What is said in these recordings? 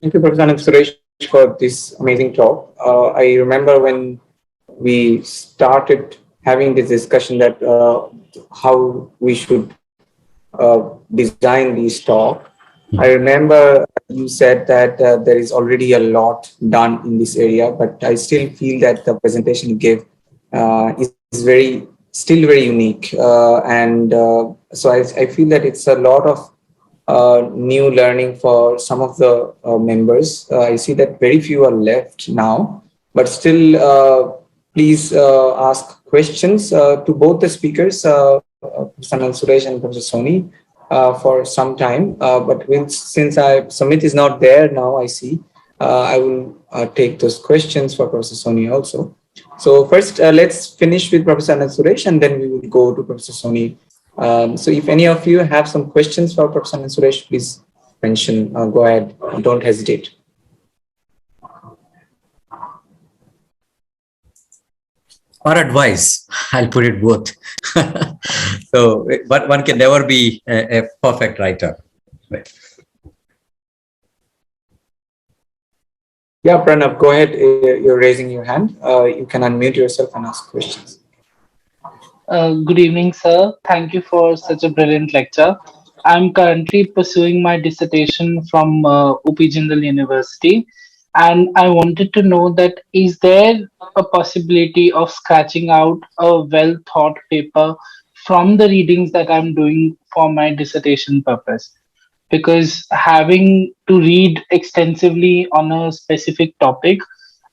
Thank you, Professor Ananthasuresh, for this amazing talk. I remember when we started having this discussion that how we should design these talk. I remember you said that there is already a lot done in this area, but I still feel that the presentation you gave still very unique, and so I feel that it's a lot of new learning for some of the members. I see that very few are left now, but still, please ask questions to both the speakers, Professor Suresh and Professor Soni, for some time. Since Sumit is not there now, I see, I will take those questions for Professor Soni also. So first, let's finish with Professor Ananthasuresh, and then we will go to Professor Soni. So if any of you have some questions for Professor Suresh, please mention. Go ahead. Don't hesitate. Or advice. I'll put it both. So, but one can never be a perfect writer. Right. Yeah, Pranav, go ahead. You're raising your hand. You can unmute yourself and ask questions. Good evening, sir. Thank you for such a brilliant lecture. I'm currently pursuing my dissertation from UP Jindal University, and I wanted to know that is there a possibility of scratching out a well thought paper from the readings that I'm doing for my dissertation purpose? Because having to read extensively on a specific topic,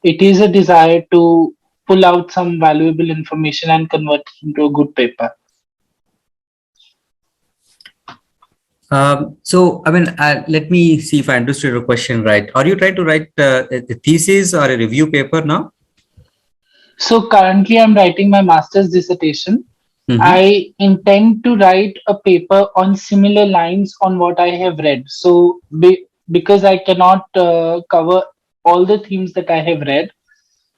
it is a desire to pull out some valuable information and convert it into a good paper. So, I mean, let me see if I understood your question right. Are you trying to write a thesis or a review paper now? So currently I'm writing my master's dissertation. I intend to write a paper on similar lines on what I have read. So because I cannot cover all the themes that I have read,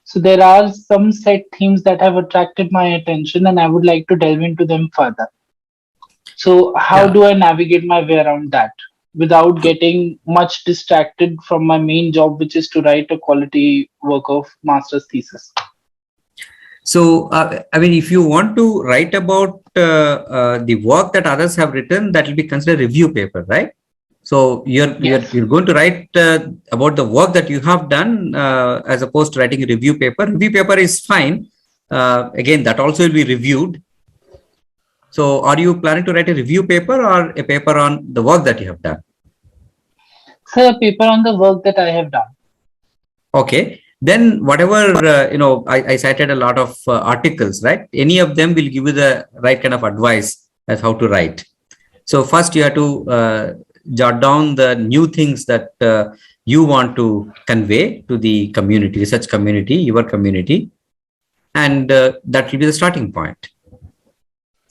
so there are some set themes that have attracted my attention and I would like to delve into them further. So how do I navigate my way around that without getting much distracted from my main job, which is to write a quality work of master's thesis? So, I mean, if you want to write about the work that others have written, that will be considered review paper, right? So you're going to write about the work that you have done as opposed to writing a review paper. Review paper is fine. Again, that also will be reviewed. So are you planning to write a review paper or a paper on the work that you have done? Sir, a paper on the work that I have done. Okay. Then whatever, I cited a lot of articles, right? Any of them will give you the right kind of advice as how to write. So first you have to jot down the new things that you want to convey to the community, research community, your community. And that will be the starting point.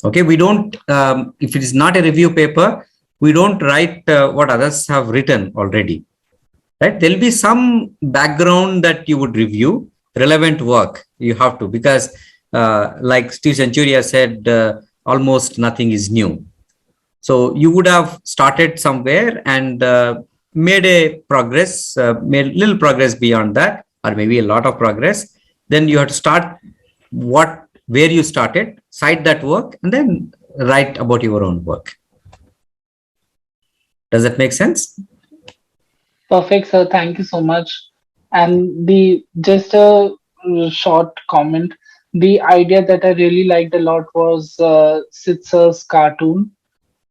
Okay, we don't, if it is not a review paper, we don't write what others have written already. Right? There'll be some background that you would review, relevant work you have to, because like Steve Centuria said, almost nothing is new. So you would have started somewhere and made a progress, made little progress beyond that, or maybe a lot of progress. Then you have to start where you started, cite that work, and then write about your own work. Does that make sense? Perfect, sir. Thank you so much. And just a short comment. The idea that I really liked a lot was Sitzer's cartoon,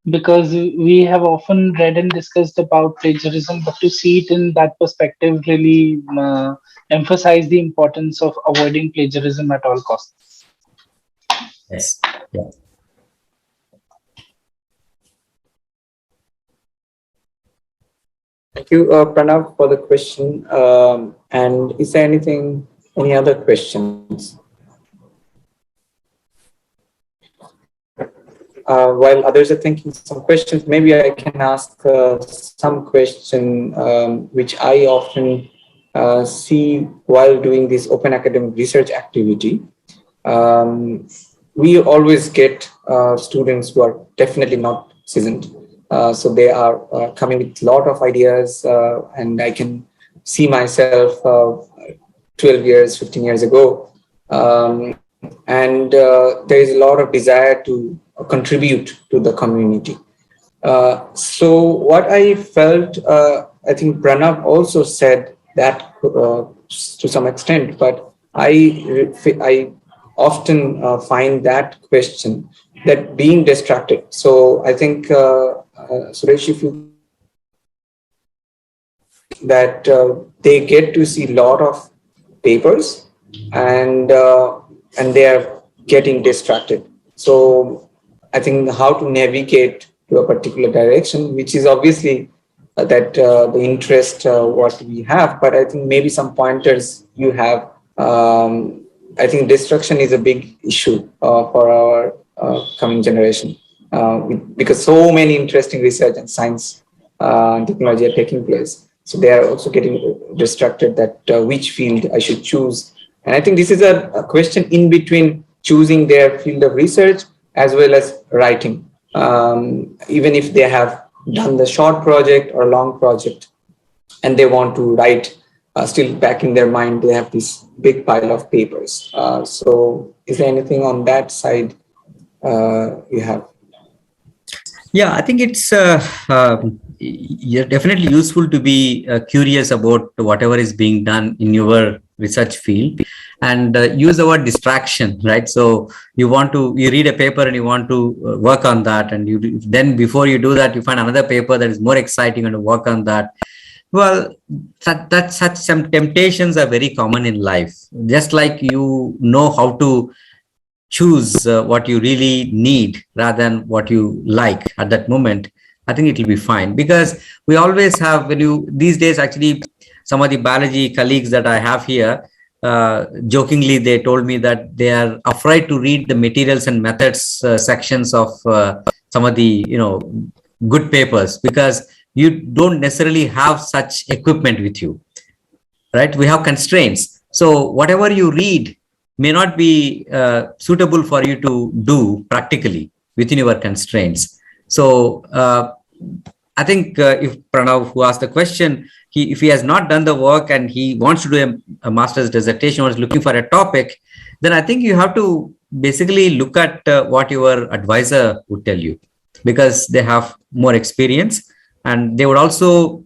because we have often read and discussed about plagiarism, but to see it in that perspective really emphasize the importance of avoiding plagiarism at all costs. Yes. Yeah. Thank you, Pranav, for the question. And is there any other questions? While others are thinking some questions, maybe I can ask some question which I often see while doing this open academic research activity. We always get students who are definitely not seasoned. So they are coming with a lot of ideas, and I can see myself 12 years, 15 years ago. And there is a lot of desire to contribute to the community. So what I felt, I think Pranav also said that to some extent, but I often find that question, that being distracted. So I think, Suresh, if you that they get to see a lot of papers, and they are getting distracted. So I think how to navigate to a particular direction, which is obviously that the interest what we have, but I think maybe some pointers you have. I think distraction is a big issue for our coming generation, because so many interesting research and science and technology are taking place. So they are also getting distracted that which field I should choose. And I think this is a question in between choosing their field of research as well as writing. Even if they have done the short project or long project and they want to write, still back in their mind, they have this big pile of papers. So is there anything on that side you have? Yeah, I think it's you're definitely useful to be curious about whatever is being done in your research field, and use the word distraction, right? So you read a paper and you want to work on that, and then before you do that, you find another paper that is more exciting and to work on that. Well, that such some temptations are very common in life. Just like you know how to choose what you really need rather than what you like at that moment, I think it will be fine. Because we always have, these days, actually, some of the biology colleagues that I have here, jokingly, they told me that they are afraid to read the materials and methods sections of some of the, good papers, because you don't necessarily have such equipment with you, right? We have constraints. So whatever you read may not be suitable for you to do practically within your constraints. So I think if Pranav, who asked the question, if he has not done the work and he wants to do a master's dissertation or is looking for a topic, then I think you have to basically look at what your advisor would tell you, because they have more experience and they would also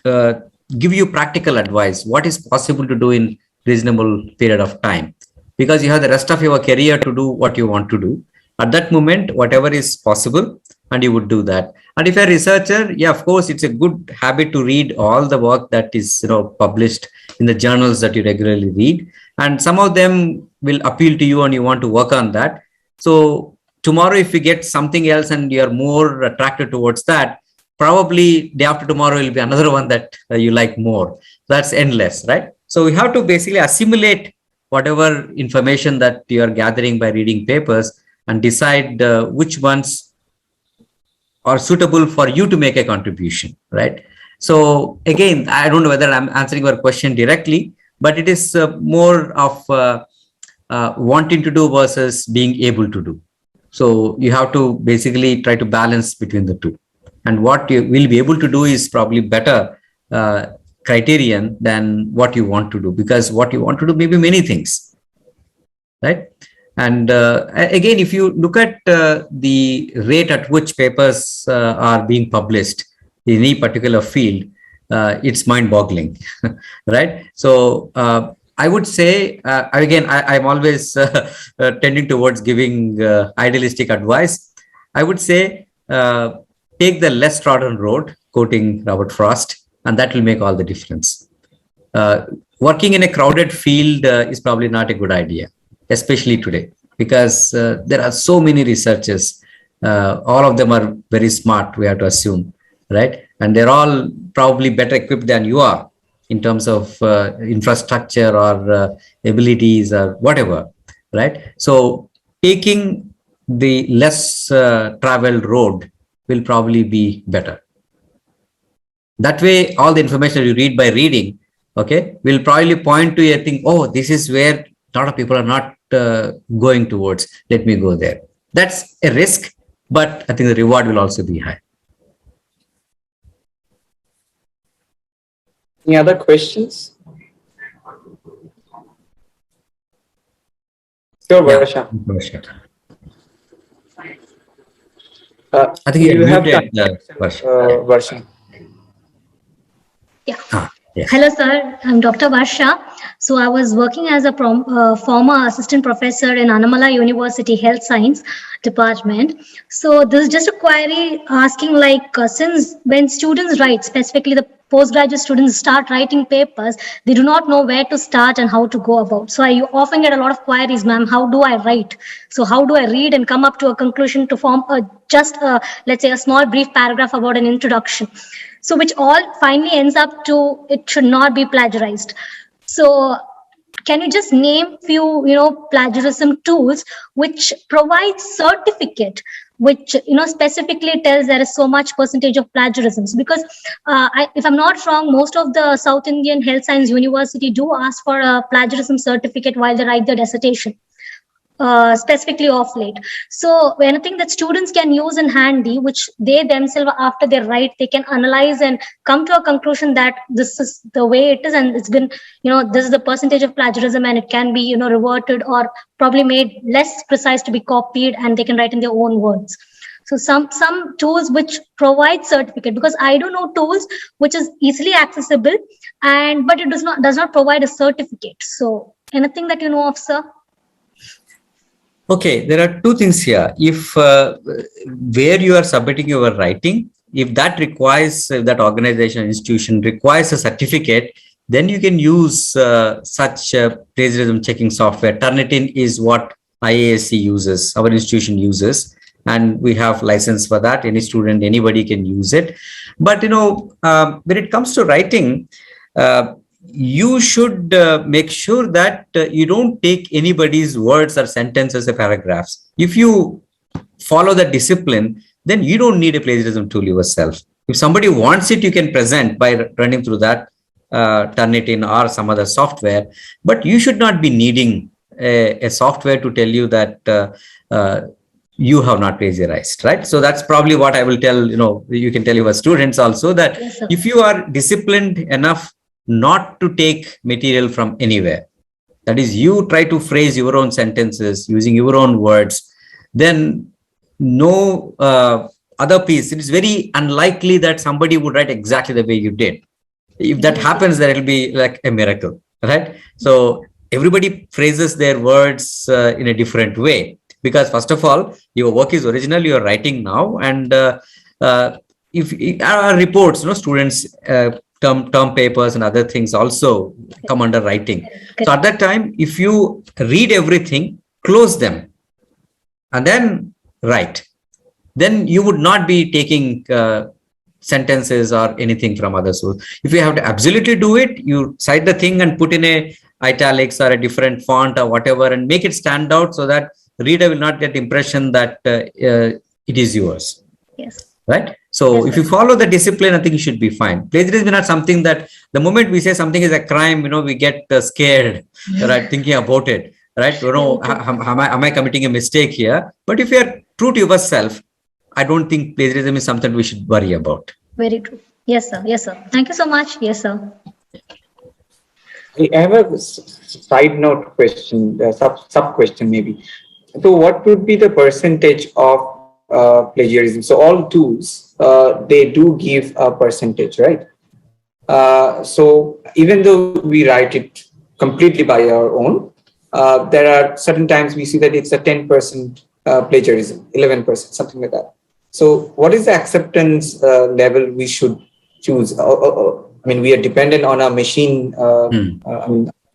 give you practical advice, what is possible to do in reasonable period of time, because you have the rest of your career to do what you want to do at that moment, whatever is possible, and you would do that. And if you're a researcher, yeah, of course, it's a good habit to read all the work that is published in the journals that you regularly read, and some of them will appeal to you and you want to work on that. So tomorrow, if you get something else and you're more attracted towards that, probably day after tomorrow will be another one that you like more. That's endless, right? So we have to basically assimilate whatever information that you are gathering by reading papers and decide which ones are suitable for you to make a contribution, right? So again, I don't know whether I'm answering your question directly, but it is more of wanting to do versus being able to do. So you have to basically try to balance between the two. And what you will be able to do is probably better criterion than what you want to do, because what you want to do may be many things, right? And again, if you look at the rate at which papers are being published in any particular field, it's mind-boggling, right? So I would say, again, I'm always tending towards giving idealistic advice. I would say, take the less trodden road, quoting Robert Frost, and that will make all the difference. Working in a crowded field is probably not a good idea, especially today, because there are so many researchers. All of them are very smart, we have to assume, right? And they're all probably better equipped than you are in terms of infrastructure or abilities or whatever, right? So taking the less traveled road will probably be better. That way, all the information you read by reading, okay, will probably point to a thing, oh, this is where a lot of people are not going towards. Let me go there. That's a risk, but I think the reward will also be high. Any other questions? Sure, Yeah. Varsha. Sure. I think You you're have to muted, unmute yourself, Varsha. Varsha. Yeah. Yeah. Hello, sir. I'm Dr. Varsha. So I was working as a former assistant professor in Annamala University Health Science Department. So this is just a query asking like, since when students write, specifically the postgraduate students start writing papers, they do not know where to start and how to go about. So I often get a lot of queries, ma'am, how do I write? So how do I read and come up to a conclusion to form let's say a small brief paragraph about an introduction? So which all finally ends up to it should not be plagiarized. So can you just name few plagiarism tools which provide certificate which specifically tells there is so much percentage of plagiarisms? Because if I'm not wrong, most of the South Indian health science university do ask for a plagiarism certificate while they write their dissertation, specifically off late. So anything that students can use in handy, which they themselves, after they write, they can analyze and come to a conclusion that this is the way it is, and it's been, this is the percentage of plagiarism, and it can be, reverted or probably made less precise to be copied, and they can write in their own words. So some tools which provide certificate, because I don't know tools which is easily accessible, and but it does not provide a certificate. So anything that you know of, sir? Okay, there are two things here. If where you are submitting your writing, if that requires that organization or institution requires a certificate, then you can use such plagiarism checking software. Turnitin is what IISc uses, our institution uses, and we have license for that. Any student, anybody can use it. But when it comes to writing, you should make sure that you don't take anybody's words or sentences or paragraphs. If you follow the discipline, then you don't need a plagiarism tool yourself. If somebody wants it, you can present by running through that Turnitin or some other software, but you should not be needing a software to tell you that you have not plagiarized, right? So that's probably what I will tell, you can tell your students also that Yes, sir. if you are disciplined enough not to take material from anywhere, that is, you try to phrase your own sentences using your own words, then no other piece, it is very unlikely that somebody would write exactly the way you did. If that happens, then it will be like a miracle, right? So everybody phrases their words in a different way, because first of all, your work is original, you are writing now, and if our reports, students term papers and other things also come under writing. So at that time, if you read everything, close them, and then write, then you would not be taking sentences or anything from other source. If you have to absolutely do it, you cite the thing and put in a italics or a different font or whatever and make it stand out so that reader will not get impression that it is yours. Yes. Right? So Yes, if you sir. follow the discipline, I think you should be fine. Plagiarism is not something that the moment we say something is a crime, we get scared, right? Thinking about it, right? Am I committing a mistake here? But if you are true to yourself, I don't think plagiarism is something we should worry about. Very true. Yes, sir. Yes, sir. Thank you so much. Yes, sir. I have a side note question, sub question maybe. So, what would be the percentage of plagiarism? So, all tools they do give a percentage, right? So, even though we write it completely by our own, there are certain times we see that it's a 10% plagiarism, 11%, something like that. So, what is the acceptance level we should choose? I mean, we are dependent on our machine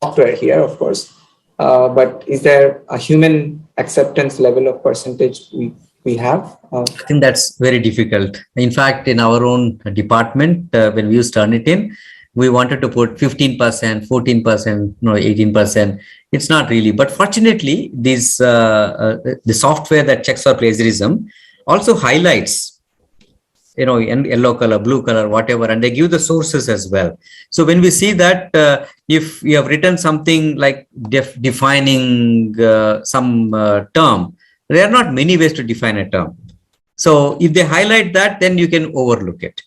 software here, of course. But is there a human acceptance level of percentage we have? I think that's very difficult. In fact, in our own department, when we use Turnitin, we wanted to put 15%, 14%, 18%. It's not really. But fortunately, the software that checks for plagiarism also highlights yellow color, blue color, whatever, and they give the sources as well. So when we see that if you have written something like defining some term, there are not many ways to define a term. So if they highlight that, then you can overlook it.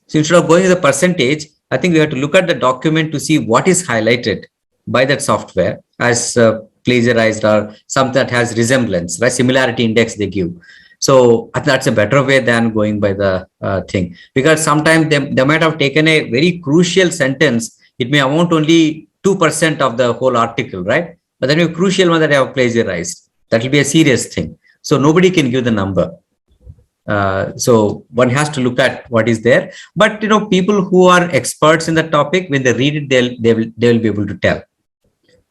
So instead of going with the percentage, I think we have to look at the document to see what is highlighted by that software as plagiarized or something that has resemblance, right? Similarity index they give. So that's a better way than going by the thing, because sometimes they might have taken a very crucial sentence. It may amount only 2% of the whole article, right? But then a crucial one that I have plagiarized, that will be a serious thing. So nobody can give the number. So one has to look at what is there. But people who are experts in the topic, when they read it, they will be able to tell.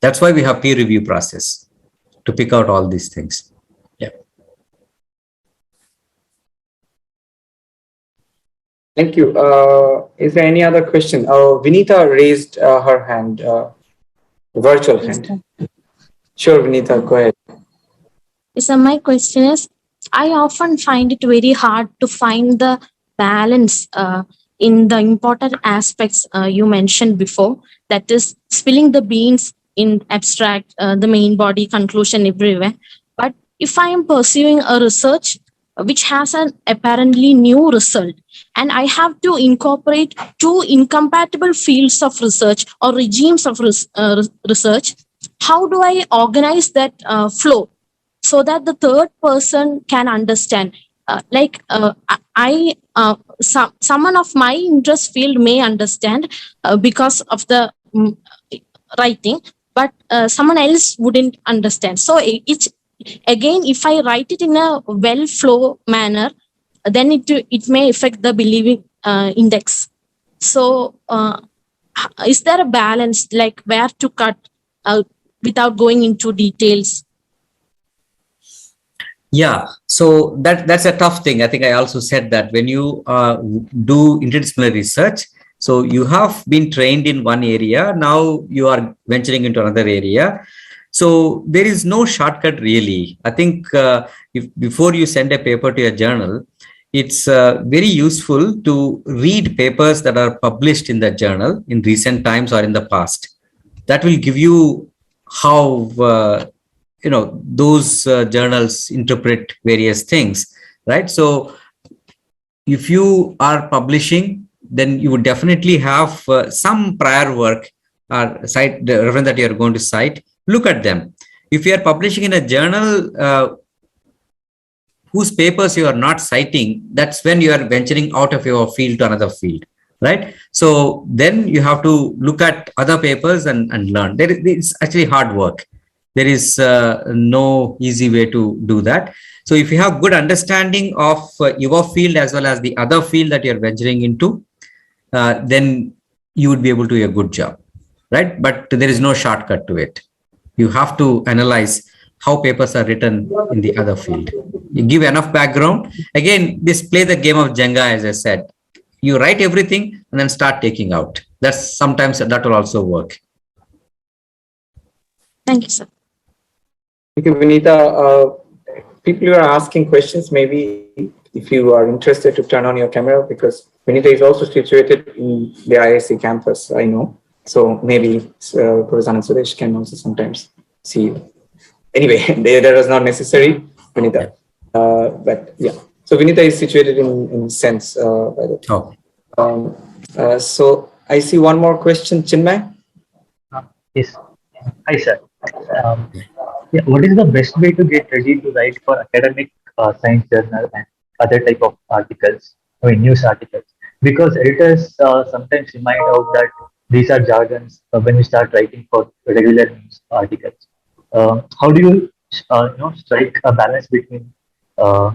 That's why we have peer review process to pick out all these things. Yeah. Thank you. Is there any other question? Vinita raised her hand, virtual hand. Sure, Vinita, go ahead. So my question is, I often find it very hard to find the balance in the important aspects you mentioned before, that is spilling the beans in abstract, the main body, conclusion everywhere. But if I am pursuing a research which has an apparently new result, and I have to incorporate two incompatible fields of research or regimes of research, how do I organize that flow so that the third person can understand? Someone of my interest field may understand because of the writing, but someone else wouldn't understand. So it's again, if I write it in a well flow manner, then it may affect the believing index. So is there a balance, like where to cut without going into details? Yeah, so that's a tough thing. I think I also said that when you do interdisciplinary research, so you have been trained in one area, now you are venturing into another area. So there is no shortcut really. I think if before you send a paper to a journal, it's very useful to read papers that are published in that journal in recent times or in the past. That will give you how those journals interpret various things, right? So if you are publishing, then you would definitely have some prior work or cite the reference that you are going to cite. Look at them. If you are publishing in a journal whose papers you are not citing, that's when you are venturing out of your field to another field, right? So then you have to look at other papers and learn. It's actually hard work. There is no easy way to do that. So if you have good understanding of your field as well as the other field that you're venturing into, then you would be able to do a good job, right? But there is no shortcut to it. You have to analyze how papers are written in the other field. You give enough background. Again, this play the game of Jenga, as I said. You write everything and then start taking out. That's sometimes that will also work. Thank you, sir. Thank you, Vinita. People who are asking questions, maybe if you are interested to turn on your camera, because Vinita is also situated in the IISc campus, I know. So maybe Prof Ananthasruesh can also sometimes see you. Anyway, that was not necessary, Vinita. But yeah, so Vinita is situated in Sense, by the way. Oh. So I see one more question, Chinmay. Yes. Hi, sir. What is the best way to get ready to write for academic science journal and other type of articles, news articles? Because editors sometimes remind out that these are jargons when you start writing for regular news articles. How do you, strike a balance between a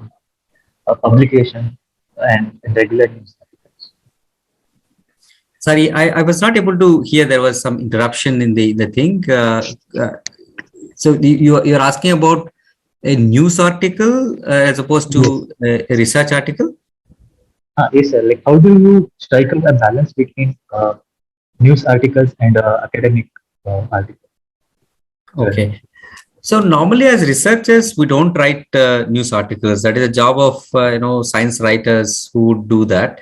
publication and regular news articles? Sorry, I was not able to hear. There was some interruption in the thing. So you're asking about a news article as opposed to a research article? Yes, sir. Like, how do you strike a balance between news articles and academic articles? Okay. So normally as researchers, we don't write news articles. That is a job of, science writers who would do that.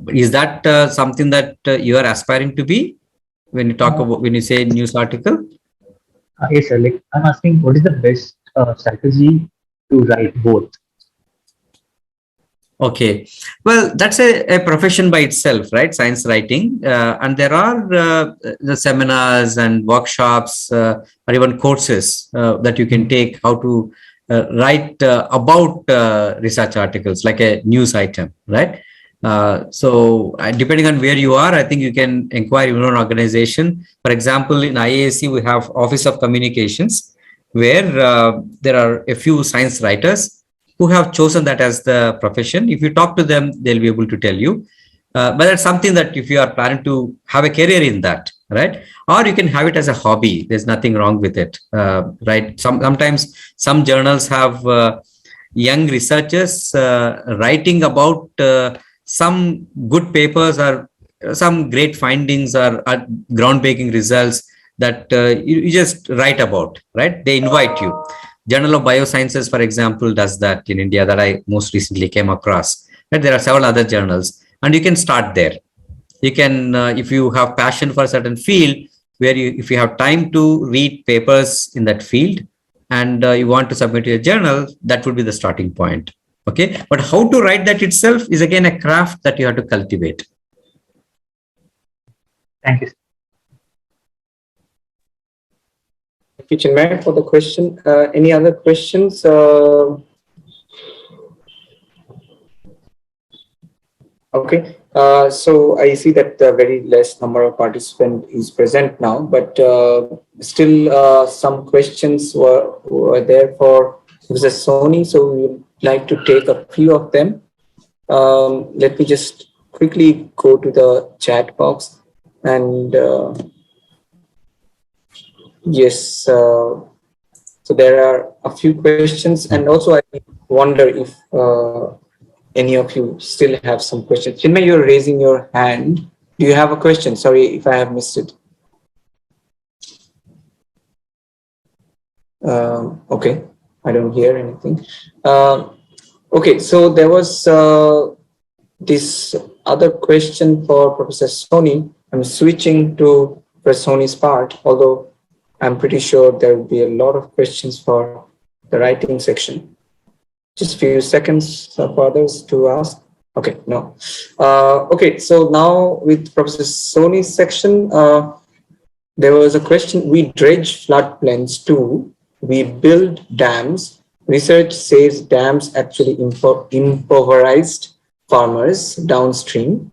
Is that something that you are aspiring to be when you talk about, when you say news article? Yes, sir. Like, I'm asking, what is the best strategy to write both? Okay, well, that's a profession by itself, right? Science writing, and there are the seminars and workshops or even courses that you can take how to write about research articles, like a news item, right? Depending on where you are, I think you can inquire your own organization. For example, in IISc, we have Office of Communications, where there are a few science writers who have chosen that as the profession. If you talk to them, they'll be able to tell you. But that's something that if you are planning to have a career in that, right? Or you can have it as a hobby. There's nothing wrong with it, right? Sometimes some journals have young researchers writing about some good papers or some great findings or groundbreaking results that you just write about, right? They invite you. Journal of Biosciences, for example, does that in India that I most recently came across. And there are several other journals, and you can start there. You can, if you have passion for a certain field, if you have time to read papers in that field, and you want to submit to a journal, that would be the starting point. Okay, but how to write that itself is again a craft that you have to cultivate. Thank you. Thank you, Chinmay, for the question. Any other questions? Okay, so I see that very less number of participants is present now, but still some questions were there for Mr. Soni, so we would like to take a few of them. Let me just quickly go to the chat box and yes, so there are a few questions, and also I wonder if any of you still have some questions. Chinmay, you're raising your hand. Do you have a question? Sorry if I have missed it. Okay, I don't hear anything. Okay, so there was this other question for Professor Soni. I'm switching to Professor Soni's part, although I'm pretty sure there will be a lot of questions for the writing section. Just a few seconds for others to ask. Okay, no. Okay, so now with Professor Soni's section, there was a question. We dredge floodplains too. We build dams. Research says dams actually impoverized farmers downstream.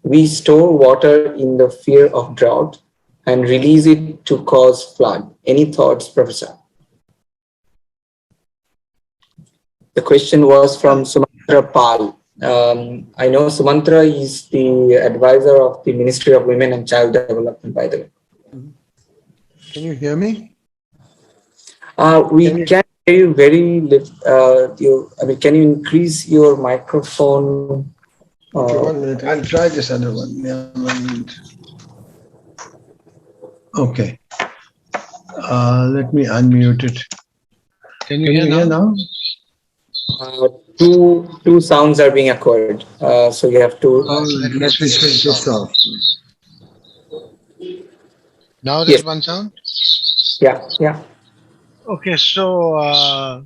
We store water in the fear of drought and release it to cause flood. Any thoughts, Professor? The question was from Sumantra Pal. I know Sumantra is the advisor of the Ministry of Women and Child Development, by the way. Can you hear me? We can hear you very little. Can you increase your microphone? Okay, 1 minute. I'll try this other one. Yeah, 1 minute. Okay. Let me unmute it. Can you hear now? Two sounds are being acquired, so you have to. Let me switch this off. Now there's Yes. one sound? Yeah. Okay, so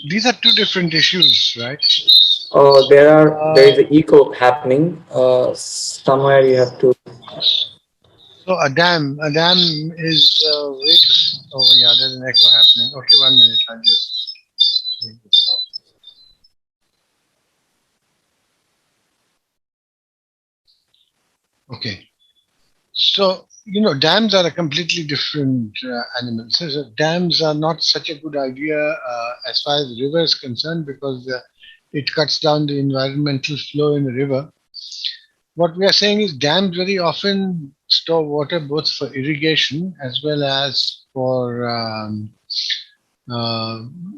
these are two different issues, right? There is an echo happening. Somewhere you have to. So a dam is oh yeah, there's an echo happening. Okay, 1 minute, I'll just take this off. Okay, so dams are a completely different animal. So dams are not such a good idea as far as the river is concerned, because it cuts down the environmental flow in the river. What we are saying is dams very often store water both for irrigation as well as for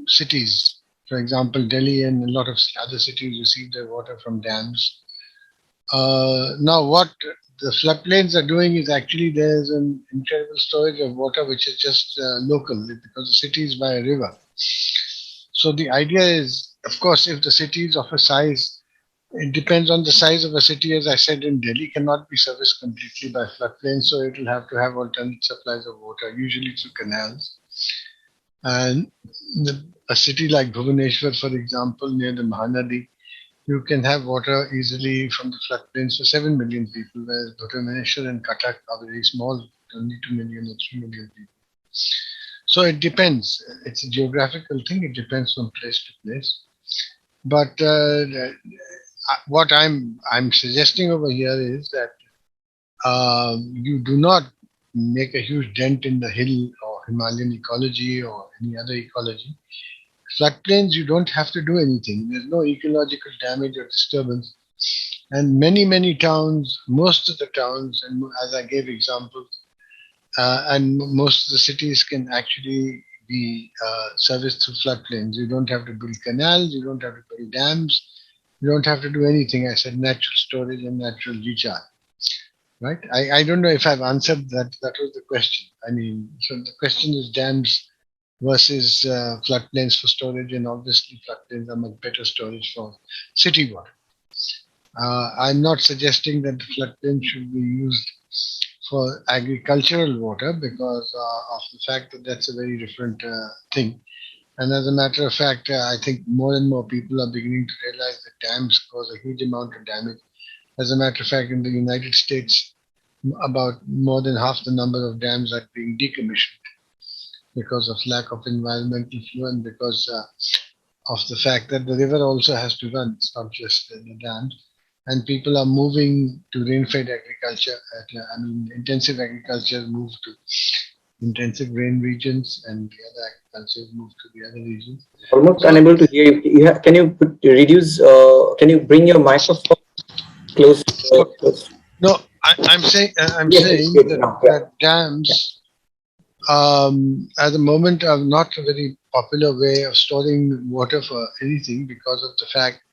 cities. For example, Delhi and a lot of other cities receive their water from dams. Now, what the floodplains are doing is actually there's an incredible storage of water which is just local, because the city is by a river. So the idea is, of course, if the city is of a size, it depends on the size of a city. As I said, in Delhi cannot be serviced completely by floodplains, so it will have to have alternate supplies of water, usually through canals. And a city like Bhubaneswar, for example, near the Mahanadi, you can have water easily from the floodplains for 7 million people, whereas Bhubaneswar and Cuttack are very small, only 2 million or 3 million people. So it depends. It's a geographical thing. It depends from place to place. But what I'm suggesting over here is that you do not make a huge dent in the hill or Himalayan ecology or any other ecology. Floodplains, you don't have to do anything. There's no ecological damage or disturbance. And many towns, most of the towns, and as I gave examples, and most of the cities can actually be serviced through floodplains. You don't have to build canals, you don't have to build dams, you don't have to do anything. I said natural storage and natural recharge. Right? I don't know if I've answered that. That was the question. I mean, so the question is dams versus floodplains for storage, and obviously floodplains are much better storage for city water. I'm not suggesting that the floodplain should be used for agricultural water because of the fact that that's a very different thing. And as a matter of fact, I think more and more people are beginning to realize that dams cause a huge amount of damage. As a matter of fact, in the United States, about more than half the number of dams are being decommissioned because of lack of environmental flow and because of the fact that the river also has to run. It's not just the dams. And people are moving to rain-fed agriculture. Intensive agriculture moved to intensive rain regions, and the other agriculture moved to the other regions. Almost unable to hear you. Can you reduce? Can you bring your microphone close? No, I'm saying that dams at the moment are not a very popular way of storing water for anything because of the fact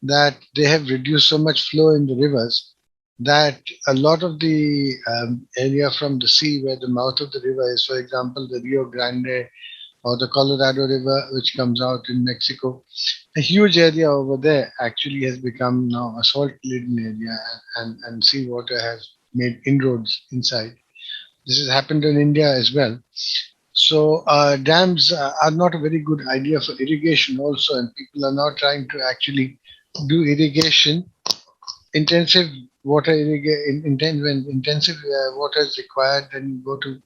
that they have reduced so much flow in the rivers that a lot of the area from the sea where the mouth of the river is, for example, the Rio Grande or the Colorado River, which comes out in Mexico, a huge area over there actually has become now a salt-laden area, and seawater has made inroads inside. This has happened in India as well. So dams are not a very good idea for irrigation also, and people are now trying to actually do irrigation, intensive water irrigation. When intensive water is required, then you go to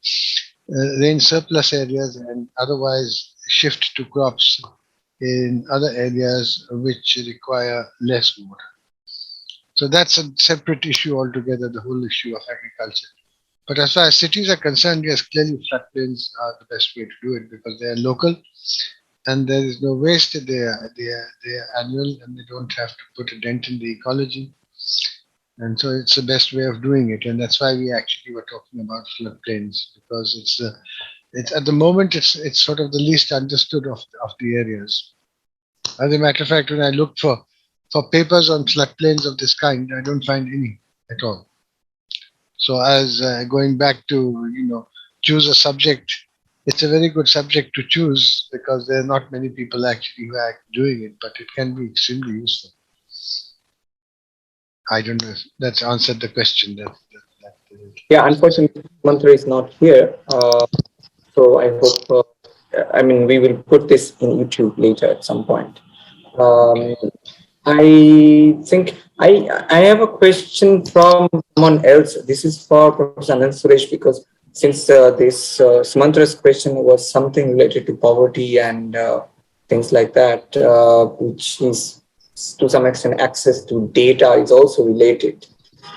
rain surplus areas and otherwise shift to crops in other areas which require less water. So that's a separate issue altogether, the whole issue of agriculture. But as far as cities are concerned, yes, clearly floodplains are the best way to do it because they are local and there is no waste. They are annual and they don't have to put a dent in the ecology. And so it's the best way of doing it. And that's why we actually were talking about floodplains, because it's at the moment, it's sort of the least understood of the areas. As a matter of fact, when I look for papers on floodplains of this kind, I don't find any at all. So as going back to, choose a subject, it's a very good subject to choose because there are not many people actually who are doing it, but it can be extremely useful. I don't know if that's answered the question. Yeah, unfortunately, Mantra is not here. So I hope, we will put this in YouTube later at some point. I think I have a question from someone else. This is for Professor Ananthasruesh because since this Sumantra's question was something related to poverty and things like that, which is to some extent access to data is also related.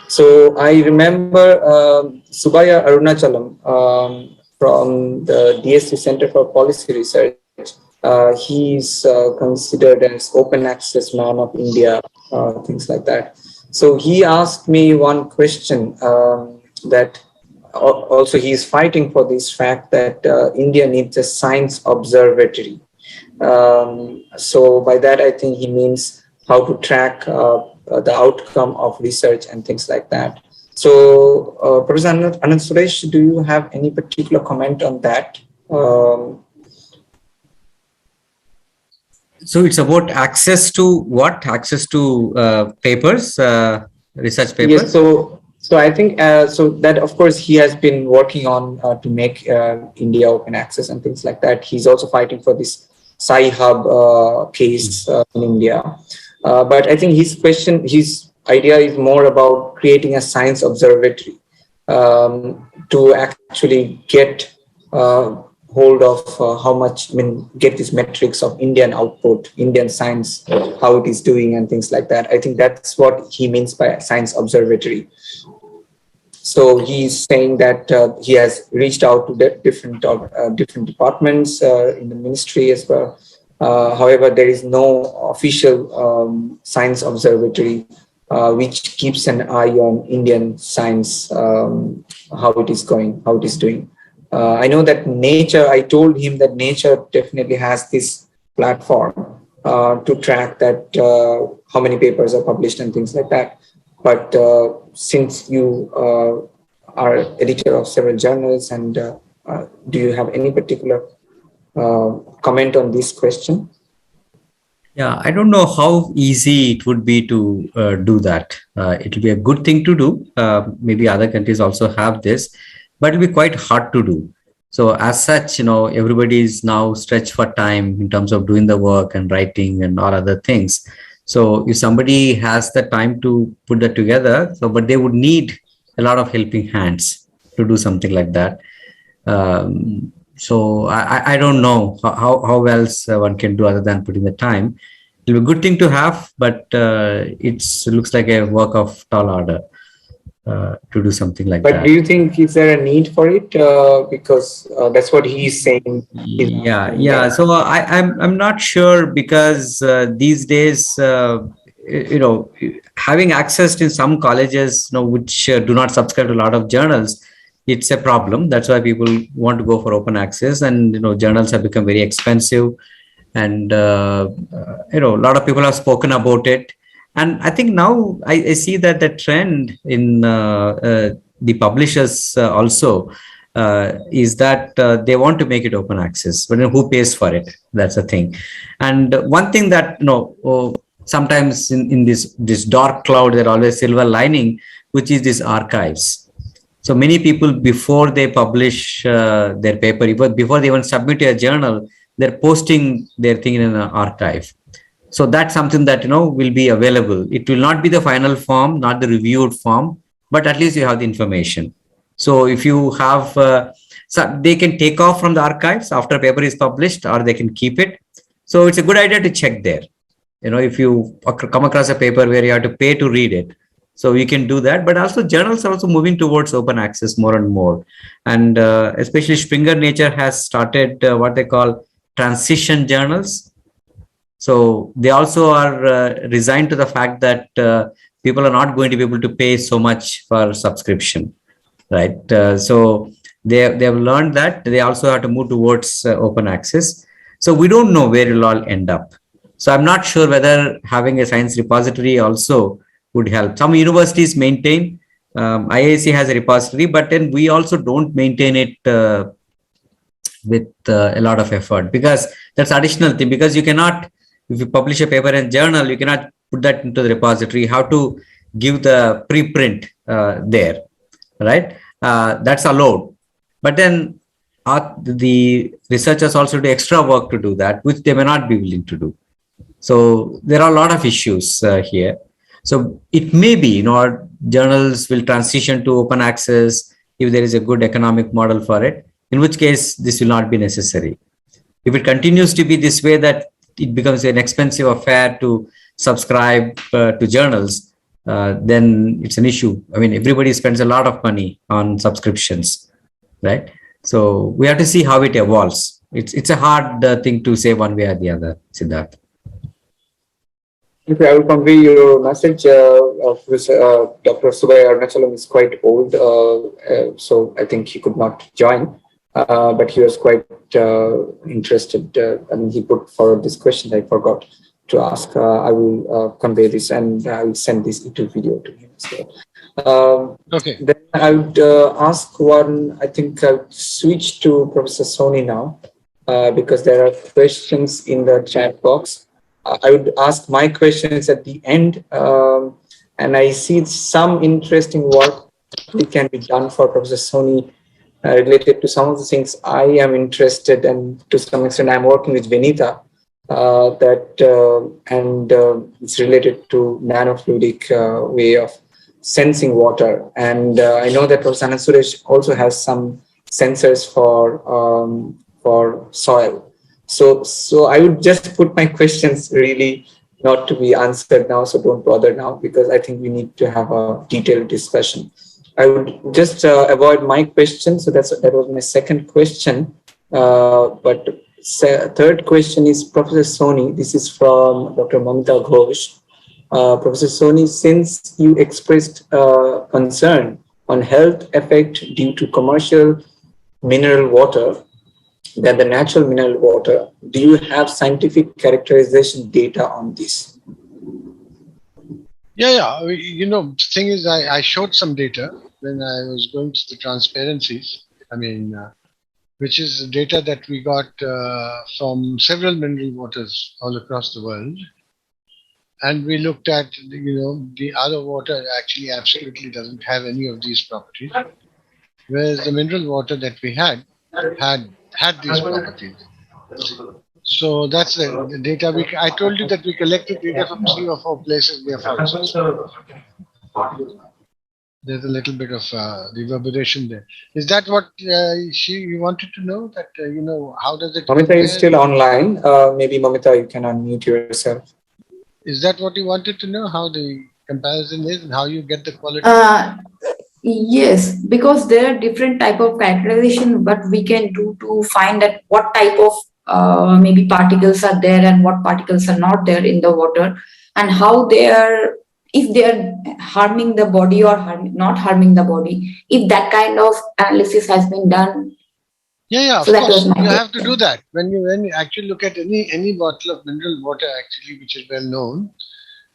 So I remember Subaya Arunachalam from the DSC Center for Policy Research. He's considered as open access man of India, things like that. So he asked me one question that also he's fighting for this fact that India needs a science observatory. So by that, I think he means how to track the outcome of research and things like that. So Professor Ananthasruesh, do you have any particular comment on that? So it's about access to what? Access to papers, research papers? Yes, so I think, so that of course he has been working on to make India open access and things like that. He's also fighting for this Sci Hub case in India. But I think his idea is more about creating a science observatory to actually get hold of how much, get these metrics of Indian output, Indian science, how it is doing and things like that. I think that's what he means by science observatory. So he's saying that he has reached out to different departments in the ministry as well. However, there is no official science observatory which keeps an eye on Indian science, how it is going, how it is doing. I know that Nature, I told him that Nature definitely has this platform to track that how many papers are published and things like that. But since you are editor of several journals, and do you have any particular comment on this question? Yeah, I don't know how easy it would be to do that. It will be a good thing to do. Maybe other countries also have this, but it'll be quite hard to do. So as such, everybody is now stretched for time in terms of doing the work and writing and all other things. So if somebody has the time to put that together, but they would need a lot of helping hands to do something like that. So I don't know how else one can do other than putting the time. It'll be a good thing to have, but it looks like a work of tall order to do something like that. But do you think is there a need for it? Because that's what he's saying. Yeah. So I'm not sure, because these days, having access to some colleges, which do not subscribe to a lot of journals, it's a problem. That's why people want to go for open access, and journals have become very expensive, and a lot of people have spoken about it. And I think now I see that the trend in the publishers also is that they want to make it open access, but who pays for it? That's the thing. And one thing that sometimes in this dark cloud, there always silver lining, which is these archives. So many people, before they publish their paper, before they even submit to a journal, they're posting their thing in an archive. So that's something that will be available. It will not be the final form, not the reviewed form, but at least you have the information. So if you have, so they can take off from the archives after a paper is published, or they can keep it. So it's a good idea to check there. If you come across a paper where you have to pay to read it, so you can do that. But also journals are also moving towards open access more and more. And especially Springer Nature has started what they call transition journals. So they also are resigned to the fact that people are not going to be able to pay so much for subscription, right? So they have learned that they also have to move towards open access. So we don't know where it will all end up. So I'm not sure whether having a science repository also would help. Some universities maintain, IISc has a repository, but then we also don't maintain it with a lot of effort, because that's additional thing. Because you cannot, if you publish a paper in journal, you cannot put that into the repository. You have to give the preprint there, right? That's allowed. But then the researchers also do extra work to do that, which they may not be willing to do. So there are a lot of issues here. So it may be, journals will transition to open access if there is a good economic model for it, in which case this will not be necessary. If it continues to be this way, that it becomes an expensive affair to subscribe to journals, then it's an issue. I mean, everybody spends a lot of money on subscriptions, right? So we have to see how it evolves. It's a hard thing to say one way or the other, Siddharth. Okay, I will convey your message. Dr. Subhay Arunachalam is quite old, so I think he could not join, but he was quite interested. He put forward this question I forgot to ask. I will convey this, and I will send this YouTube video to him as well. Okay. Then I would ask one. I think I'll switch to Professor Soni now, because there are questions in the chat box. I would ask my questions at the end, and I see some interesting work that can be done for Professor Soni related to some of the things I am interested in. To some extent, I'm working with Vinita it's related to nanofluidic way of sensing water. And I know that Prof Ananthasruesh also has some sensors for soil. So I would just put my questions really not to be answered now, so don't bother now, because I think we need to have a detailed discussion. I would just avoid my question. So that was my second question. But third question is Professor Soni. This is from Dr. Mamita Ghosh. Professor Soni, since you expressed concern on health effect due to commercial mineral water than the natural mineral water, do you have scientific characterization data on this? Yeah. The thing is, I showed some data when I was going through the transparencies. Which is data that we got from several mineral waters all across the world. And we looked at, the other water actually absolutely doesn't have any of these properties, whereas the mineral water that we had these properties. So that's the data. I told you that we collected data from 3 or 4 places near forests. There's a little bit of reverberation there. Is that what you wanted to know? That, how does it Mamita compare? is still online. Maybe Mamita, you can unmute yourself. Is that what you wanted to know? How the comparison is and how you get the quality? Yes, because there are different type of characterization what we can do to find that what type of maybe particles are there and what particles are not there in the water, and how they are, if they are harming the body or not harming the body, if that kind of analysis has been done. Yeah, So of course. You have to do that. When you actually look at any bottle of mineral water, actually, which is well known,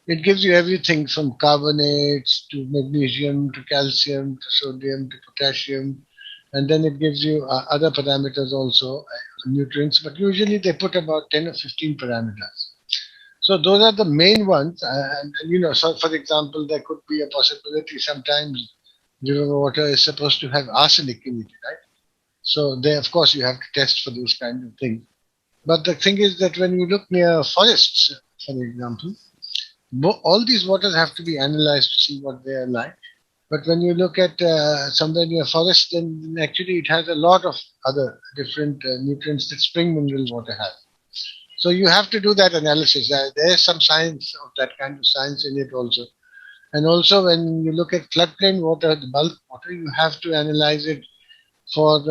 it gives you everything from carbonates to magnesium to calcium to sodium to potassium. And then it gives you other parameters also, nutrients, but usually they put about 10 or 15 parameters. So those are the main ones. So for example, there could be a possibility sometimes river water is supposed to have arsenic in it, right? So there, of course, you have to test for those kind of things. But the thing is that when you look near forests, for example, all these waters have to be analyzed to see what they are like. But when you look at somewhere near forest, then actually it has a lot of other different nutrients that spring mineral water has. So you have to do that analysis. There is some science of that kind of science in it also. And also when you look at floodplain water, the bulk water, you have to analyze it for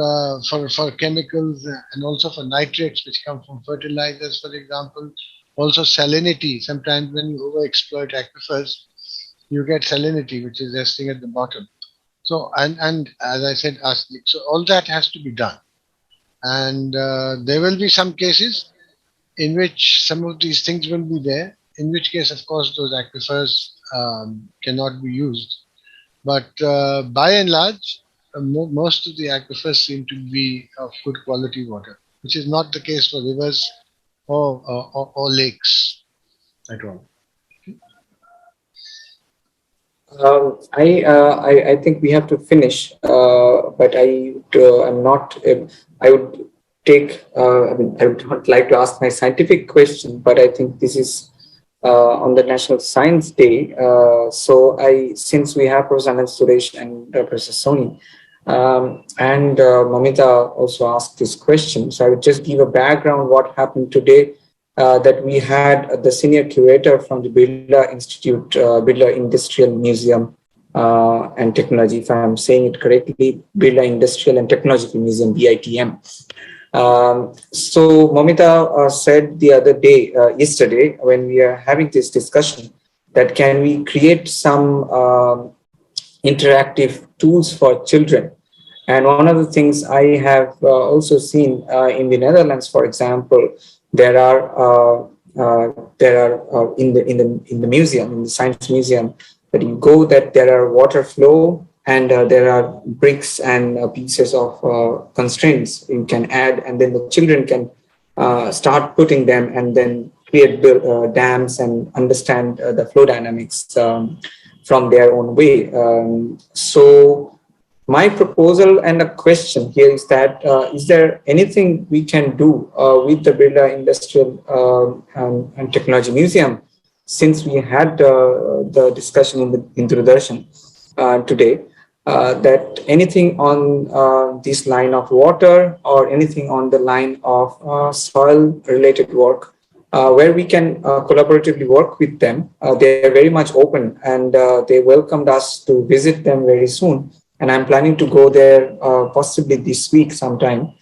chemicals and also for nitrates which come from fertilizers, for example. Also salinity. Sometimes when you overexploit aquifers, you get salinity, which is resting at the bottom. So, and as I said, arsenic. So all that has to be done. And there will be some cases in which some of these things will be there, in which case, of course, those aquifers cannot be used. But by and large, most of the aquifers seem to be of good quality water, which is not the case for rivers or lakes at all. I think we have to finish, but I'm not. I would take. I would not like to ask my scientific question, but I think this is on the National Science Day. So since we have Professor Ananthasruesh and Professor Soni, and Mamita also asked this question, so I would just give a background what happened today. That we had the senior curator from the Birla Institute, Birla Industrial Museum and Technology, if I'm saying it correctly, Birla Industrial and Technological Museum, BITM. So Mamita said the other day, yesterday, when we are having this discussion, that can we create some interactive tools for children. And one of the things I have also seen in the Netherlands, for example, there are in the museum, in the science museum, that you go, that there are water flow and there are bricks and pieces of constraints you can add, and then the children can start putting them and then create dams and understand the flow dynamics from their own way. So my proposal and a question here is that is there anything we can do with the Birla Industrial and Technology Museum, since we had the discussion in the introduction today, that anything on this line of water or anything on the line of soil related work, where we can collaboratively work with them. They are very much open, and they welcomed us to visit them very soon. And I'm planning to go there possibly this week sometime,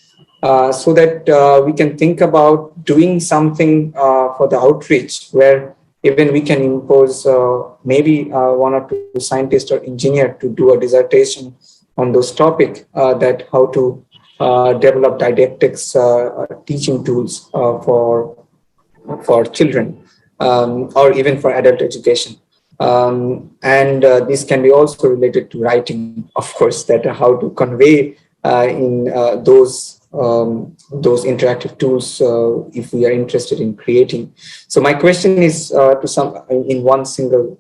so that we can think about doing something for the outreach, where even we can impose maybe one or two scientists or engineer to do a dissertation on those topic, that how to develop didactics teaching tools for children, or even for adult education. And this can be also related to writing, of course, that how to convey in those interactive tools if we are interested in creating. So my question is to some in one single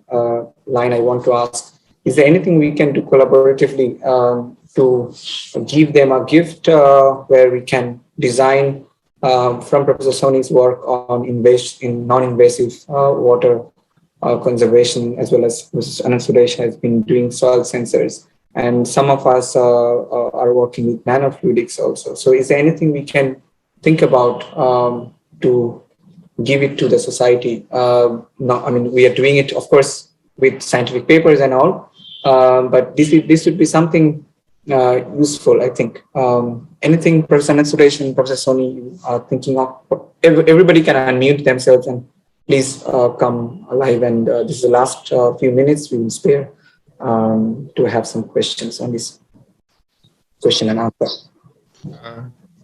line I want to ask: is there anything we can do collaboratively to give them a gift where we can design from Professor Soni's work on non-invasive water conservation, as well as Mrs. Ananthasruesh has been doing soil sensors, and some of us are working with nanofluidics also. So is there anything we can think about to give it to the society? I mean, we are doing it, of course, with scientific papers and all, but this would be something useful, I think. Anything, Professor Ananthasruesh and Professor Soni, you are thinking of? Everybody can unmute themselves and please come alive. And this is the last few minutes we will spare to have some questions on this question and answer.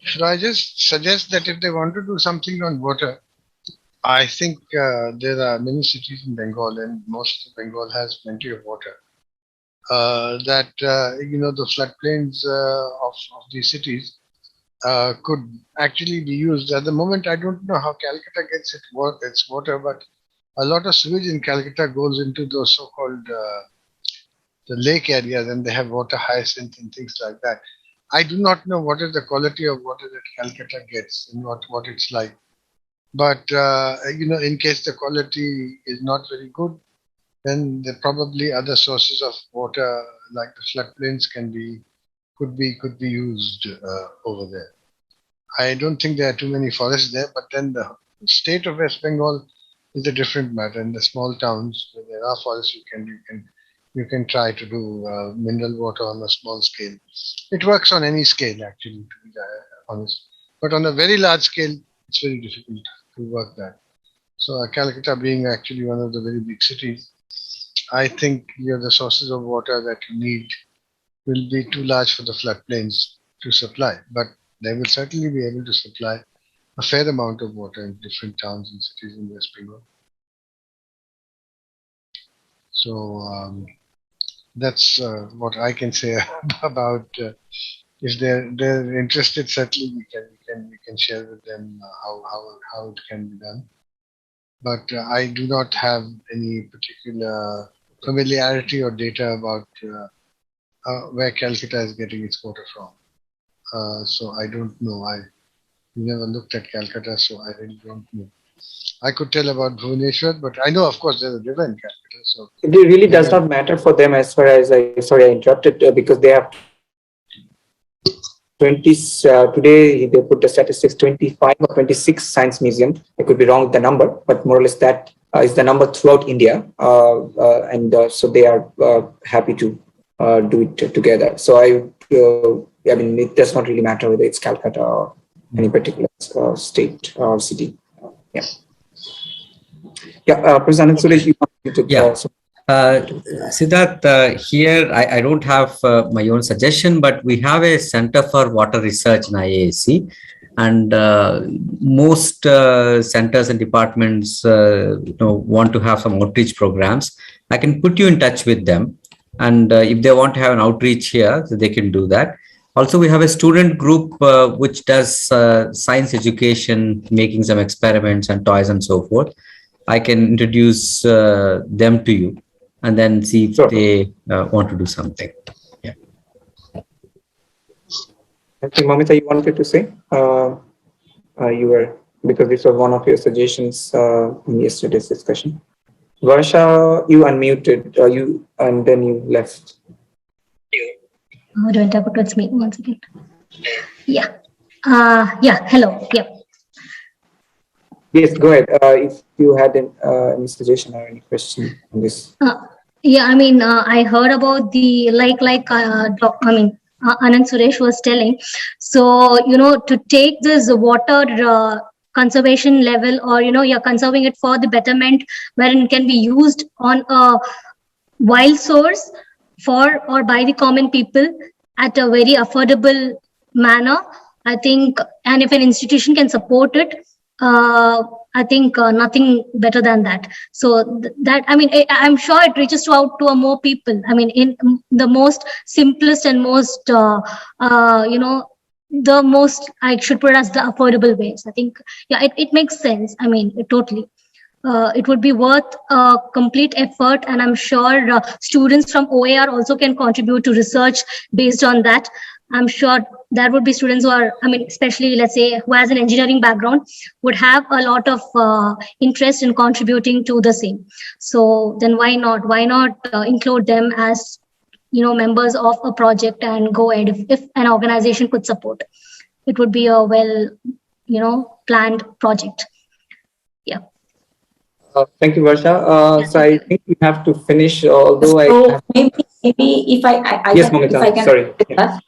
Should I just suggest that if they want to do something on water, I think there are many cities in Bengal, and most of Bengal has plenty of water. The floodplains of these cities could actually be used. At the moment, I don't know how Calcutta gets its water, but a lot of sewage in Calcutta goes into those so-called the lake areas, and they have water hyacinth and things like that. I do not know what is the quality of water that Calcutta gets and what it's like. But in case the quality is not very good, then there probably other sources of water like the floodplains could be used over there. I don't think there are too many forests there, but then the state of West Bengal is a different matter. In the small towns where there are forests, you can try to do mineral water on a small scale. It works on any scale, actually, to be honest. But on a very large scale, it's very difficult to work that. So Calcutta being actually one of the very big cities, I think the sources of water that you need will be too large for the floodplains to supply. But they will certainly be able to supply a fair amount of water in different towns and cities in West Bengal. So that's what I can say about. If they're interested, certainly we can share with them how it can be done. But I do not have any particular familiarity or data about where Calcutta is getting its water from. So I don't know. I never looked at Calcutta, so I really don't know. I could tell about Bhubaneswar, but I know, of course, there's a river in Calcutta. So it really does not matter for them, as far as I interrupted, because they have 20 today they put the statistics 25 or 26 science museums. I could be wrong with the number, but more or less that is the number throughout India, and so they are happy to do it together. So I mean, it does not really matter whether it's Calcutta or any particular state or city. Professor Ananthasruesh, you wanted to Siddharth, here I don't have my own suggestion, but we have a Center for Water Research in IISc, and most centers and departments want to have some outreach programs. I can put you in touch with them, and if they want to have an outreach here, so they can do that. Also, we have a student group which does science education, making some experiments and toys and so forth. I can introduce them to you and then see if they want to do something. I think, Mamita, you wanted to say? You were, because this was one of your suggestions in yesterday's discussion. Varsha, you unmuted, and then you left. Oh, don't have to me once again. Yeah. Yeah. Hello. Yeah. Yes, go ahead. If you had any suggestion or any question on this. Yeah, I mean, I heard about the Ananthasruesh was telling. So, to take this water conservation level, or you're conserving it for the betterment, wherein it can be used on a wild source for or by the common people at a very affordable manner, I think. And if an institution can support it, I think nothing better than that. So that, I mean, I'm sure it reaches out to more people. I mean, in the most simplest and most, the most, I should put it as the affordable ways. I think, yeah, it makes sense. I mean, totally. It would be worth a complete effort, and I'm sure students from OAR also can contribute to research based on that. I'm sure there would be students who are, I mean, especially, let's say, who has an engineering background, would have a lot of interest in contributing to the same. So then why not? Why not include them as, members of a project and go ahead if an organization could support? It would be a well, planned project. Yeah. Thank you, Varsha. So I think we have to finish, although so maybe if I yes, can, Mamita, if I can, sorry. Yeah.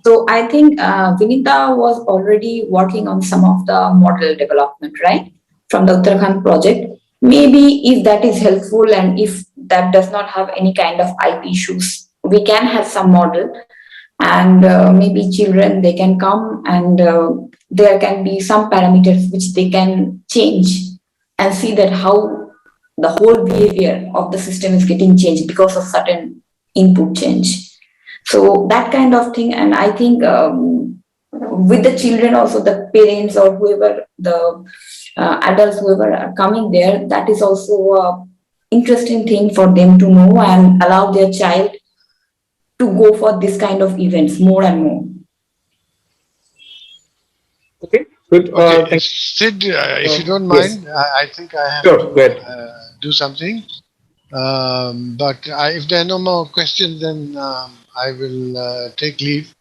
So I think Vinita was already working on some of the model development, right, from the Uttarakhand project. Maybe if that is helpful and if that does not have any kind of IP issues, we can have some model, and maybe children, they can come, and there can be some parameters which they can change and see that how the whole behavior of the system is getting changed because of certain input change. So that kind of thing. And I think with the children also, the parents or whoever, the adults, whoever are coming there, that is also a interesting thing for them to know and allow their child to go for this kind of events more and more. Okay, good. Okay, Sid, if you don't mind, yes. I think I have to do something. But if there are no more questions, then I will take leave.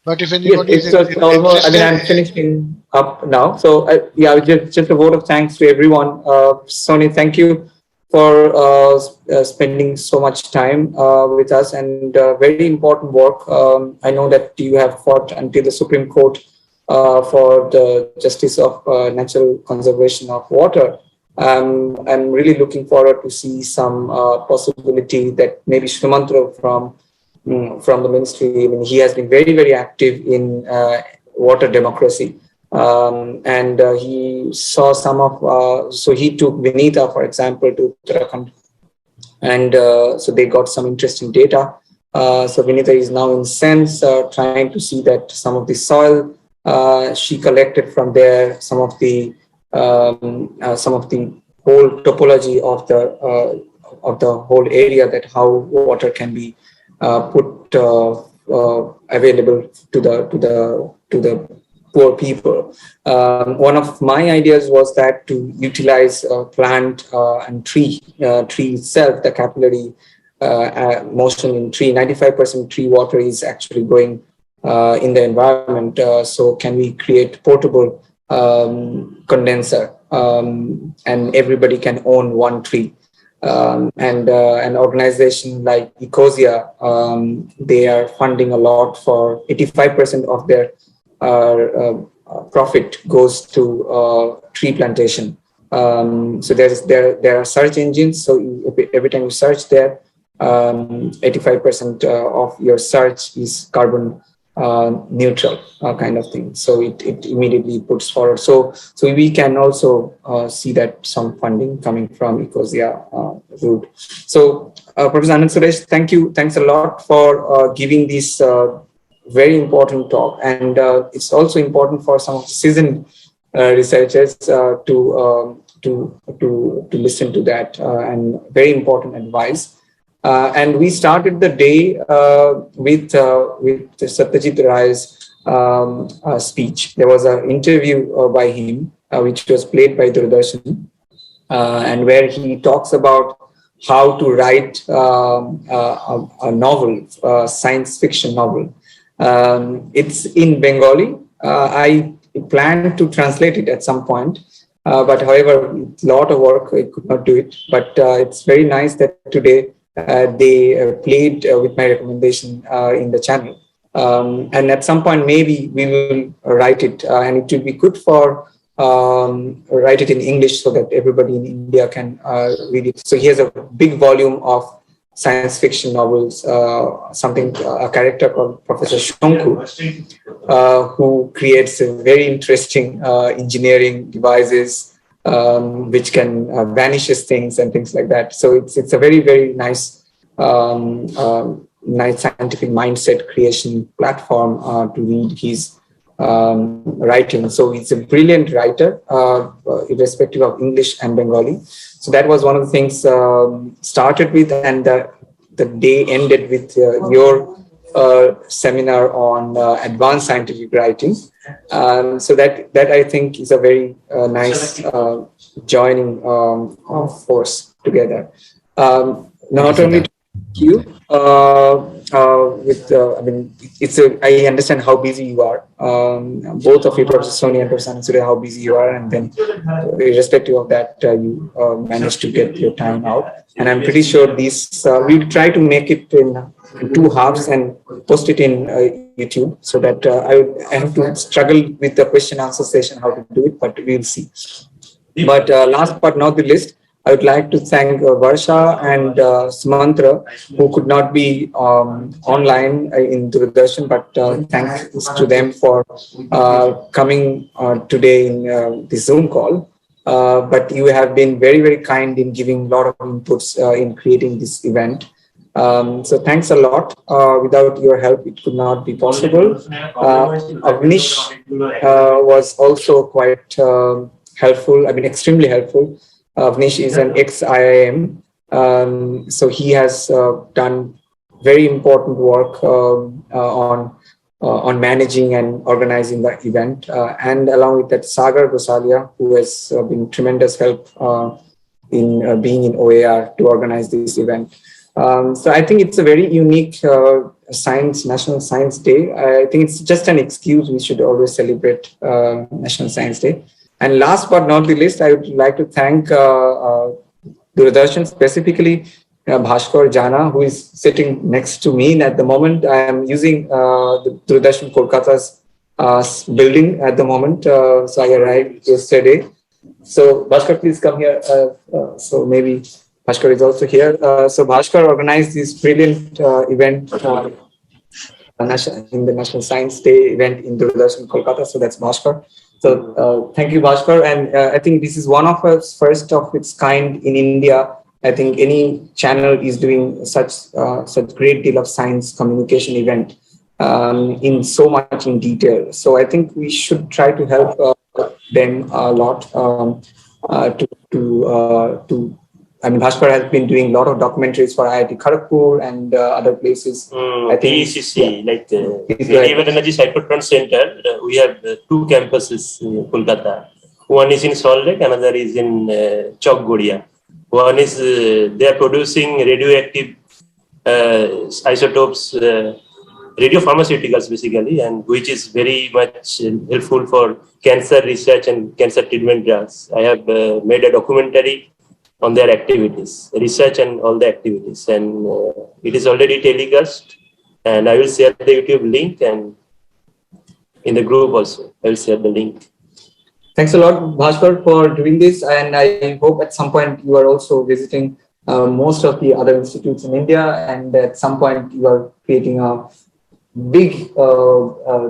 But if anybody is almost, I mean, I'm finishing up now. So yeah, just a vote of thanks to everyone. Soni, thank you for spending so much time with us, and very important work. I know that you have fought until the Supreme Court for the justice of natural conservation of water. I'm really looking forward to see some possibility that maybe Shrimantra from the ministry. I mean, he has been very, very active in water democracy. And he saw some of, so he took Vinita, for example, to Uttarakhand. And so they got some interesting data. So Vinita is now in sense trying to see that some of the soil she collected from there, some of the whole topology of the whole area, that how water can be put available to the poor people. One of my ideas was that to utilize plant and tree itself, the capillary motion in tree. 95% tree water is actually going in the environment. So can we create portable condenser, and everybody can own one tree? And an organization like Ecosia, they are funding a lot. For 85% of their profit goes to tree plantation. So there are search engines. So every time you search there, 85% of your search is carbon neutral kind of thing. So it immediately puts forward. So we can also see that some funding coming from Ecosia route. So Professor Ananthasuresh, thanks a lot for giving this very important talk. And it's also important for some of the seasoned researchers to listen to that, and very important advice. And we started the day with Satyajit Ray's speech. There was an interview by him, which was played by Doordarshan, and where he talks about how to write a novel, science fiction novel. It's in Bengali. I planned to translate it at some point, but however, it's a lot of work. I could not do it. But it's very nice that today they played with my recommendation in the channel. And at some point, maybe we will write it, and it will be good for write it in English so that everybody in India can read it. So he has a big volume of science fiction novels, a character called Professor Shonku, who creates a very interesting engineering devices which can vanishes things and things like that. So it's a very, very nice nice scientific mindset creation platform to read his writing. So he's a brilliant writer, irrespective of English and Bengali. So that was one of the things started with, and the day ended with your seminar on advanced scientific writing. So that I think is a very nice joining force together. Not only you I mean, I understand how busy you are. Both of you, Professor Soni and Professor Ananthasruesh, how busy you are, and then irrespective of that, you managed to get your time out. And I'm pretty sure these we'll try to make it in two halves and post it in YouTube, so that I have to struggle with the question answer session how to do it, but we'll see. But last but not the least, I would like to thank Varsha and Sumantra, who could not be online in Doordarshan, but thanks to them for coming today in the Zoom call. But you have been very, very kind in giving a lot of inputs in creating this event. So thanks a lot. Without your help, it could not be possible. Avnish was also quite helpful. I mean, extremely helpful. Avnish is an ex-IIM, so he has done very important work on managing and organizing the event, and along with that, Sagar Gosalia, who has been tremendous help in being in OAR to organize this event. So I think it's a very unique National Science Day. I think it's just an excuse. We should always celebrate National Science Day. And last but not the least, I would like to thank Doordarshan, specifically Bhaskar Jana, who is sitting next to me at the moment. I am using the Doordarshan Kolkata's building at the moment. So I arrived yesterday. So Bhaskar, please come here. So maybe Bhaskar is also here. So Bhaskar organized this brilliant event in the National Science Day event in Doordarshan Kolkata. So that's Bhaskar. So thank you, Bhaskar. And I think this is one of us first of its kind in India. I think any channel is doing such great deal of science communication event in so much in detail. So I think we should try to help them a lot I mean, Bhaskar has been doing a lot of documentaries for IIT Kharagpur and other places. I think PICC, like Renewable Energy Cyclotron Center, we have two campuses in Kolkata. One is in Salt Lake, another is in Chowgoria. One is they are producing radioactive isotopes, radiopharmaceuticals basically, and which is very much helpful for cancer research and cancer treatment drugs. I have made a documentary on their activities, research and all the activities, and it is already telecast, and I will share the YouTube link, and in the group also I will share the link. Thanks a lot, Bhaskar, for doing this, and I hope at some point you are also visiting most of the other institutes in India, and at some point you are creating a big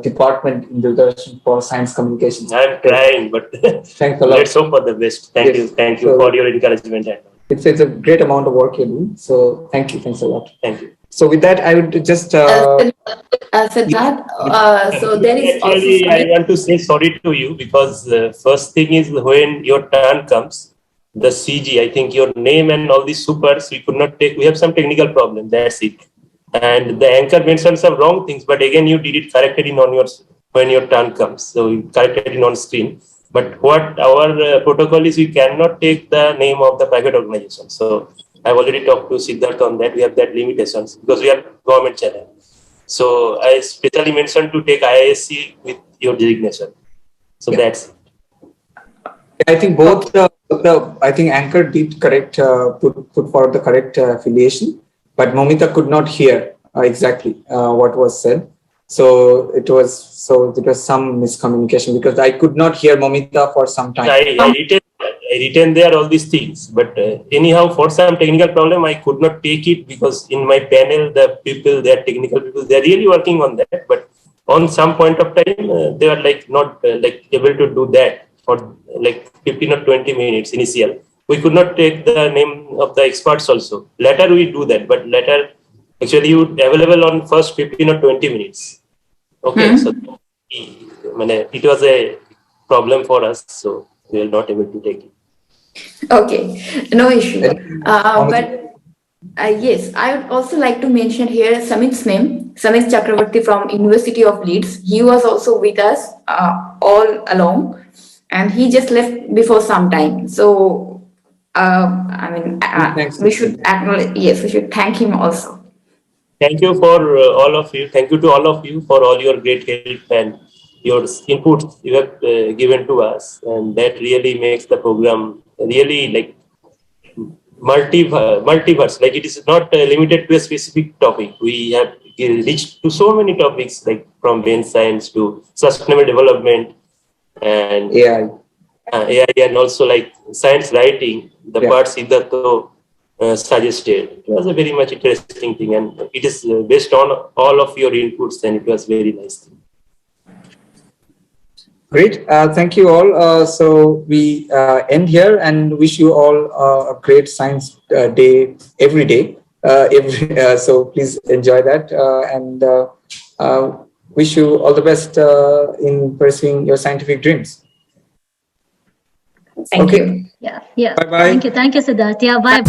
department in Doordarshan for science communication. I'm trying, but thanks a lot. Let's hope for the best. Thank you so, for your encouragement. It's a great amount of work you're doing. So thank you. Thanks a lot. Thank you. So with that, I would just. So there is actually, I want to say sorry to you because first thing is when your turn comes, the CG, I think your name and all these supers, we could not take. We have some technical problem. That's it. And the anchor mentioned some wrong things, but again, you did it correctly on your when your turn comes. So we corrected it on screen. But what our protocol is, we cannot take the name of the private organization. So I've already talked to Siddharth on that. We have that limitations because we are government channel. So I specially mentioned to take IISc with your designation. So that's it. I think both I think Anchor did correct put forward the correct affiliation, but Momita could not hear exactly what was said. So it was some miscommunication because I could not hear Momita for some time. I retained there all these things, but anyhow, for some technical problem, I could not take it because in my panel, the people, they are technical people, they are really working on that. But on some point of time, they were like not like able to do that for like 15 or 20 minutes initial. We could not take the name of the experts also. Later we do that, but later actually you available on first 15 or 20 minutes. Okay, so it was a problem for us, so we were not able to take it. Okay, no issue. But yes, I would also like to mention here Samit's name, Samit Chakravarti from University of Leeds. He was also with us all along, and he just left before some time. So, I mean, we should acknowledge. Yes, we should thank him also. Thank you for all of you. Thank you to all of you for all your great help and your inputs you have given to us, and that really makes the program really like multiverse. Like it is not limited to a specific topic. We have reached to so many topics, like from brain science to sustainable development and AI, and also like science writing. The parts Siddhartha suggested. It was a very much interesting thing, and it is based on all of your inputs, and it was very nice thing. Great. Thank you all. So we end here and wish you all a great science day every day. So please enjoy that and wish you all the best in pursuing your scientific dreams. Thank you. Yeah. Bye-bye. Thank you, Siddharth. Yeah, bye.